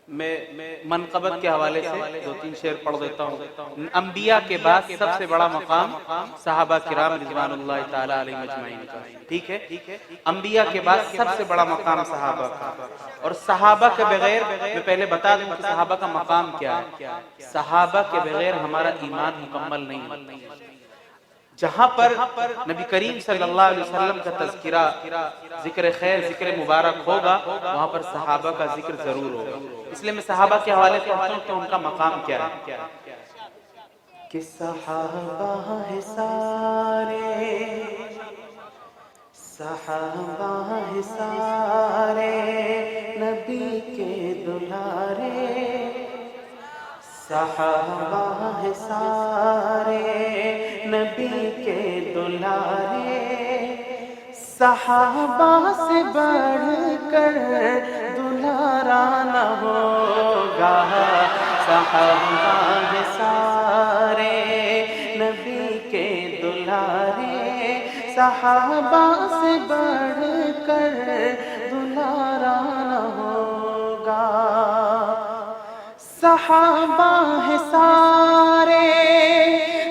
میں منقبت کے حوالے سے دو تین شعر پڑھ دیتا ہوں۔ انبیاء کے بعد سب سے بڑا مقام صحابہ کرام رضوان اللہ تعالی علیہم اجمعین کا، ٹھیک ہے؟ انبیاء کے بعد سب سے بڑا مقام صحابہ کا، اور صحابہ کے بغیر میں پہلے بتا دوں کہ صحابہ کا مقام کیا ہے۔ صحابہ کے بغیر ہمارا ایمان مکمل نہیں ہوتا۔ جہاں پر نبی کریم صلی اللہ علیہ وسلم کا تذکرہ، ذکر خیر، ذکر مبارک ہوگا، وہاں پر صحابہ کا ذکر ضرور ہوگا۔ اس لیے میں صحابہ کے حوالے سے پڑھتا ہوں کہ ان کا مقام کیا ہے۔ کہ صحابہ ہے سارے، صحابہ ہے سارے نبی کے دلارے، صحابہ ہے سارے نبی کے دلارے، صحابہ سے بڑھ کر دلارا نہ ہوگا، صحابہ ہے سارے نبی کے دلارے، صحابہ سے بڑھ کر دلارا نہ ہوگا، صحابہ ہے سارے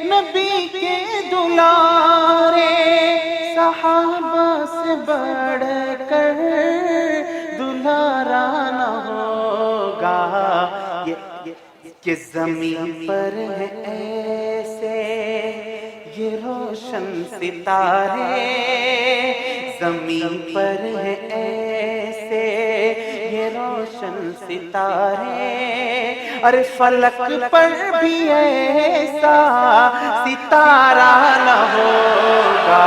نبی کے دلارے، صحابہ سے بڑھ کر دلارا نہ ہوگا، کہ زمین پر ہے ایسے یہ روشن ستارے، زمین پر ہے ایسے یہ روشن ستارے، ارے فلک پر بھی ایسا ستارہ نہ ہوگا،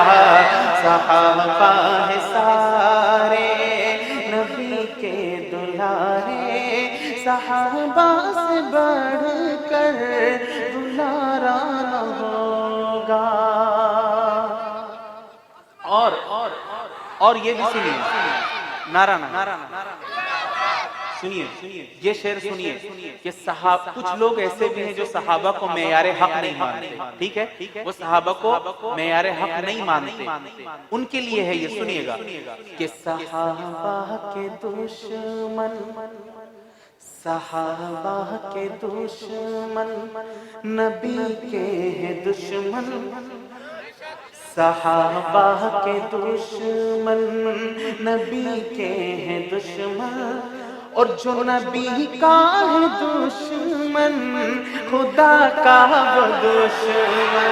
صحابہ ہے سارے نبی کے دلارے، صحابہ سے بڑھ کر دلارا نہ ہوگا۔ اور یہ بھی سنیے، نعرہ سنیے، یہ شعر سنیے کہ کچھ لوگ ایسے بھی ہیں جو صحابہ کو معیار حق نہیں مانتے، ٹھیک ہے؟ وہ صحابہ کو معیار حق نہیں مانتے، ان کے لیے ہے یہ، سنیے گا کہ صحابہ کے دشمن، صحابہ کے دشمن نبی کے ہیں دشمن، صحابہ کے دشمن نبی کے ہیں دشمن، اور جو نبی کا ہے دشمن خدا کا وہ دشمن،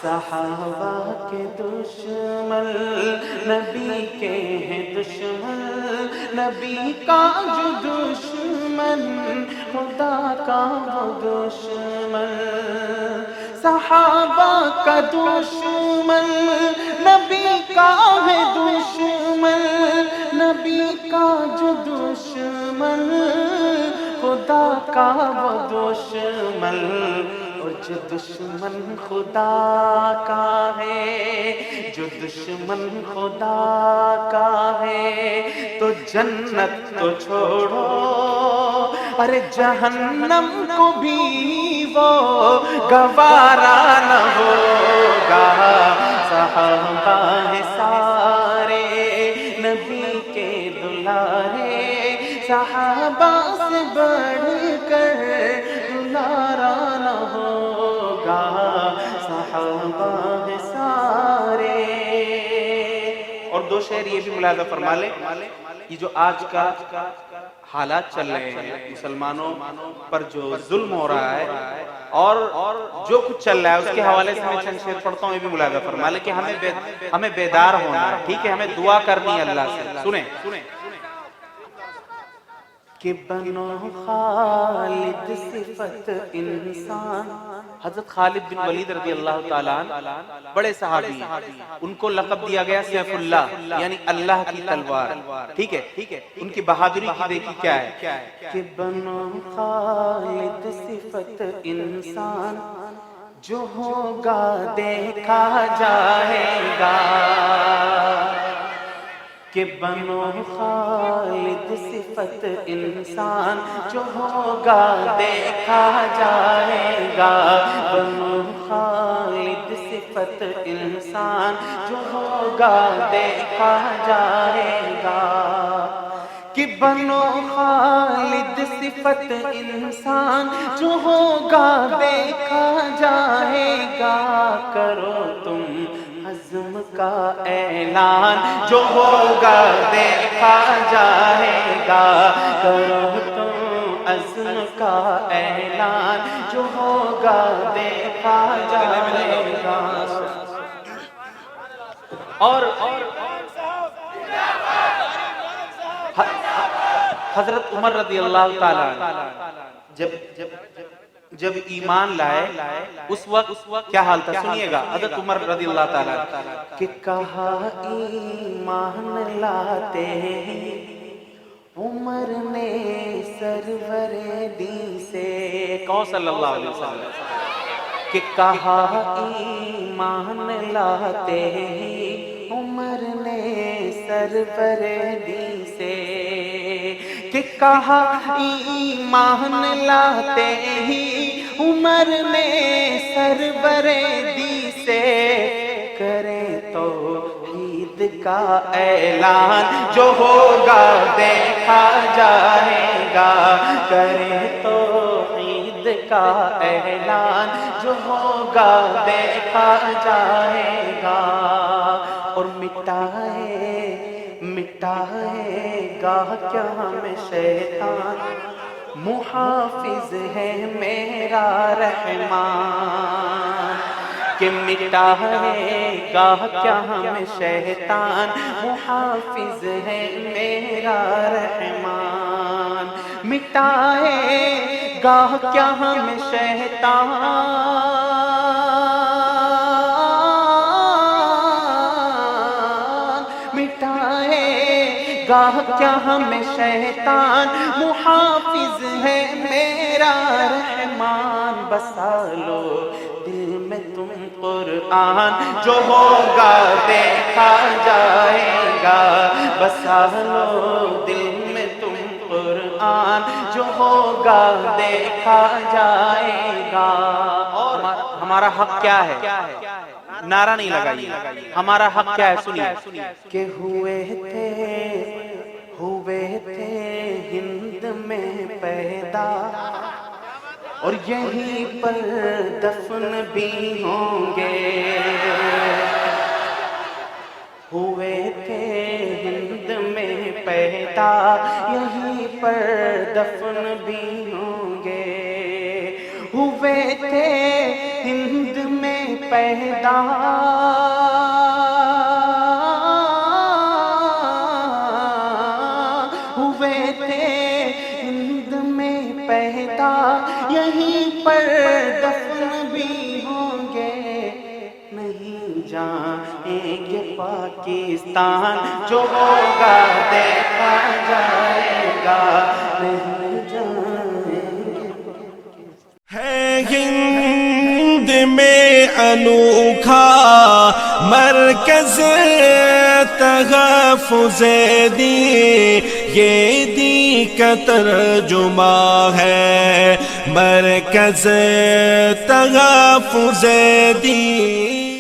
صحابہ کے دشمن نبی کے ہیں دشمن، نبی کا جو دشمن خدا کا وہ دشمن، صحابہ کا دشمن نبی کا ہے دشمن، نبی کا جو دشمن خدا کا وہ دشمن، اور جو دشمن خدا کا ہے، جو دشمن خدا کا ہے تو جنت تو چھوڑو، ارے جہنم کو بھی وہ گوارا نہ ہوگا، صحابہ ہے سارے نبی کے دلارے، صحابہ سے بڑھ کر دلارا نہ ہوگا، صحابہ ہے سارے۔ اور دو شعر یہ بھی ملاحظہ فرما لیں، یہ جو آج کا حالات چل رہے ہیں، مسلمانوں پر جو ظلم ہو رہا ہے اور جو کچھ چل رہا ہے، اس کے حوالے سے میں چند شعر پڑھتا ہوں، یہ بھی ملاحظہ فرما لیں کہ ہمیں بیدار ہونا ہے، ٹھیک ہے؟ ہمیں دعا کرنی ہے اللہ سے۔ سنیں کہ بنو خالد صفت انسان، حضرت خالد بن ولید رضی اللہ تعالیٰ عنہ بڑے صحابی ہیں، ان کو لقب دیا گیا سیف اللہ، یعنی اللہ کی تلوار، ٹھیک ہے؟ ان کی بہادری کی دیکھی کیا ہے کہ بنو خالد صفت انسان، جو ہوگا دیکھا جائے گا، کہ بنو خالد صفت انسان، جو ہوگا دیکھا جائے گا، بنو خالد صفت انسان، جو ہوگا دیکھا جائے گا، کہ بنو خالد صفت انسان جو ہوگا دیکھا جائے گا، کرو تم عزم کا اعلان جو ہوگا دیکھا جائے گا، کرو تم عزم کا اعلان جو ہوگا دیکھا جائے گا۔ اور حضرت عمر رضی اللہ تعالیٰ جب ایمان لائے اس وقت کیا حال تھا سنیے گا۔ حضرت عمر رضی اللہ تعالیٰ کہ کہا ایمان لاتے عمر نے سرور دی سے، کون صلی اللہ علیہ وسلم، کہ کہا ایمان لاتے عمر نے سرور دی سے، کہ کہا ایمان لاتے ہی عمر نے سرور دی سے، کریں توحید کا اعلان جو ہوگا دیکھا جائے گا، کریں توحید کا اعلان جو ہوگا دیکھا جائے گا، اور مٹائے گا کیا ہمیں شیطان، محافظ ہے میرا رحمان، کہ مٹائے گا کیا ہمیں شیطان، محافظ ہے میرا رحمان، مٹائے گا کیا ہمیں شیطان، گاہ کیا ہمیں شیطان، محافظ ہے میرا رحمان، بسا لو دل میں تم قرآن جو ہوگا دیکھا جائے گا، بسا لو دل میں تم قرآن جو ہوگا دیکھا جائے گا۔ اور ہمارا حق کیا ہے؟ نعرہ نہیں لگائیے، ہمارا حق کیا ہے سنیے، کہ ہوئے تھے ہند میں پیدا اور یہیں پر دفن بھی ہوں گے، ہوئے تھے ہند میں پیدا یہیں پر دفن بھی ہوں گے، ہوئے تھے ہند میں پیدا ہوئے تھے ہند میں پیدا یہیں پر دفن بھی ہوں گے، نہیں جائیں گے پاکستان جو ہوگا دیکھا جائے گا، نہیں جائیں گے۔ ہے ہند میں انوکھا مرکز تحفظ دین، یہ دین کا ترجمہ ہے مرکز تحفظ دین۔